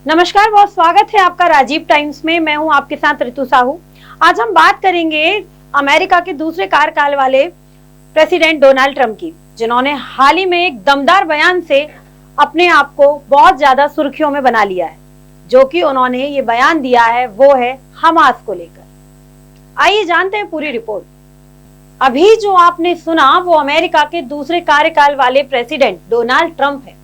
नमस्कार, बहुत स्वागत है आपका राजीव टाइम्स में। मैं हूं आपके साथ ऋतु साहू। आज हम बात करेंगे अमेरिका के दूसरे कार्यकाल वाले प्रेसिडेंट डोनाल्ड ट्रंप की, जिन्होंने हाल ही में एक दमदार बयान से अपने आप को बहुत ज्यादा सुर्खियों में बना लिया है। जो कि उन्होंने ये बयान दिया है वो है हमास को लेकर। आइए जानते हैं पूरी रिपोर्ट। अभी जो आपने सुना वो अमेरिका के दूसरे कार्यकाल वाले प्रेसिडेंट डोनाल्ड ट्रंप है।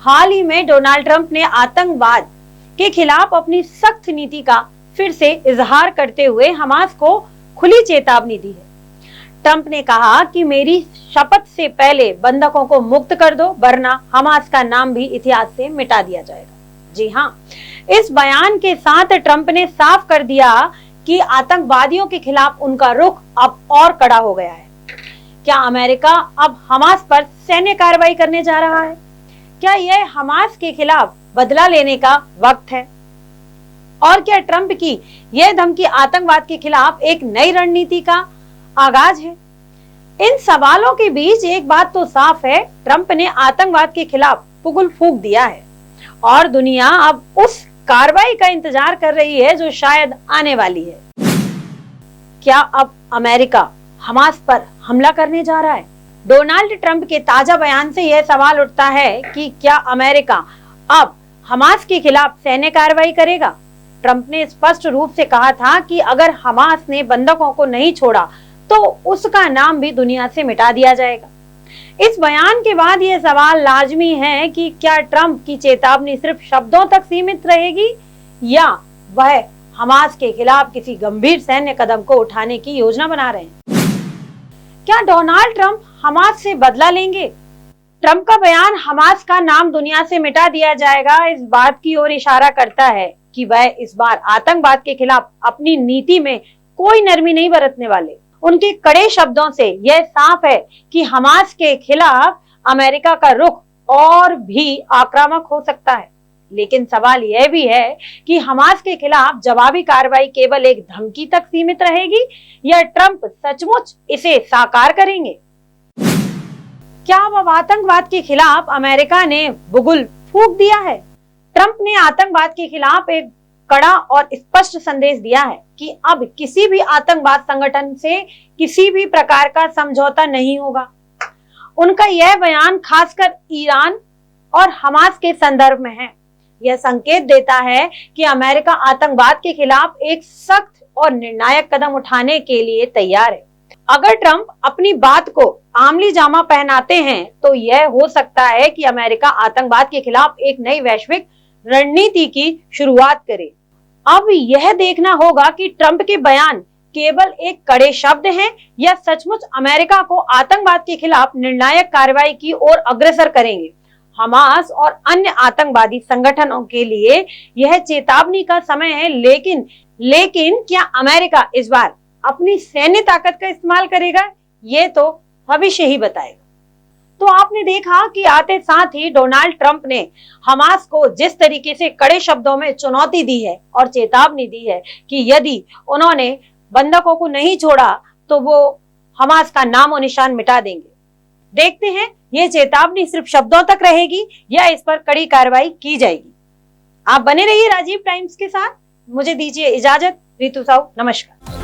हाल ही में डोनाल्ड ट्रंप ने आतंकवाद के खिलाफ अपनी सख्त नीति का फिर से इजहार करते हुए हमास को खुली चेतावनी दी है। ट्रंप ने कहा कि मेरी शपथ से पहले बंधकों को मुक्त कर दो, वरना हमास का नाम भी इतिहास से मिटा दिया जाएगा। जी हाँ, इस बयान के साथ ट्रंप ने साफ कर दिया कि आतंकवादियों के खिलाफ उनका रुख अब और कड़ा हो गया है। क्या अमेरिका अब हमास पर सैन्य कार्रवाई करने जा रहा है? क्या यह हमास के खिलाफ बदला लेने का वक्त है? और क्या ट्रंप की यह धमकी आतंकवाद के खिलाफ एक नई रणनीति का आगाज है? इन सवालों के बीच एक बात तो साफ है, ट्रंप ने आतंकवाद के खिलाफ पुगुल फूंक दिया है और दुनिया अब उस कार्रवाई का इंतजार कर रही है जो शायद आने वाली है। क्या अब अमेरिका हमास पर हमला करने जा रहा है? डोनाल्ड ट्रंप के ताजा बयान से यह सवाल उठता है कि क्या अमेरिका अब हमास के खिलाफ सैन्य कार्रवाई करेगा? ट्रंप ने स्पष्ट रूप से कहा था कि अगर हमास ने बंधकों को नहीं छोड़ा तो उसका नाम भी दुनिया से मिटा दिया जाएगा। इस बयान के बाद यह सवाल लाजमी है कि क्या ट्रंप की चेतावनी सिर्फ शब्दों तक सीमित रहेगी या वह हमास के खिलाफ किसी गंभीर सैन्य कदम को उठाने की योजना बना रहे हैं? क्या डोनाल्ड ट्रंप हमास से बदला लेंगे? ट्रंप का बयान हमास का नाम दुनिया से मिटा दिया जाएगा इस बात की ओर इशारा करता है कि वह इस बार आतंकवाद के खिलाफ अपनी नीति में कोई नरमी नहीं बरतने वाले। उनके कड़े शब्दों से यह साफ है कि हमास के खिलाफ अमेरिका का रुख और भी आक्रामक हो सकता है। लेकिन सवाल यह भी है कि हमास के खिलाफ जवाबी कार्रवाई केवल एक धमकी तक सीमित रहेगी या ट्रंप सचमुच इसे साकार करेंगे? क्या अब आतंकवाद के खिलाफ अमेरिका ने बुगुल फूंक दिया है? ट्रंप ने आतंकवाद के खिलाफ एक कड़ा और स्पष्ट संदेश दिया है कि अब किसी भी आतंकवाद संगठन से किसी भी प्रकार का समझौता नहीं होगा। उनका यह बयान खासकर ईरान और हमास के संदर्भ में है। यह संकेत देता है कि अमेरिका आतंकवाद के खिलाफ एक सख्त और निर्णायक कदम उठाने के लिए तैयार है। अगर ट्रंप अपनी बात को आमली जामा पहनाते हैं तो यह हो सकता है कि अमेरिका आतंकवाद के खिलाफ एक नई वैश्विक रणनीति की शुरुआत करे। अब यह देखना होगा कि ट्रंप के बयान केवल एक कड़े शब्द हैं या सचमुच अमेरिका को आतंकवाद के खिलाफ निर्णायक कार्रवाई की ओर अग्रसर करेंगे। हमास और अन्य आतंकवादी संगठनों के लिए यह चेतावनी का समय है, लेकिन क्या अमेरिका इस बार अपनी सैन्य ताकत का इस्तेमाल करेगा? ये तो भविष्य ही बताएगा। तो आपने देखा कि आते साथ ही डोनाल्ड ट्रंप ने हमास को जिस तरीके से कड़े शब्दों में चुनौती दी है और चेतावनी दी है कि यदि उन्होंने बंधकों को नहीं छोड़ा तो वो हमास का नामो निशान मिटा देंगे। देखते हैं ये चेतावनी सिर्फ शब्दों तक रहेगी या इस पर कड़ी कार्रवाई की जाएगी। आप बने रहिए राजीव टाइम्स के साथ। मुझे दीजिए इजाजत। ऋतु साहू, नमस्कार।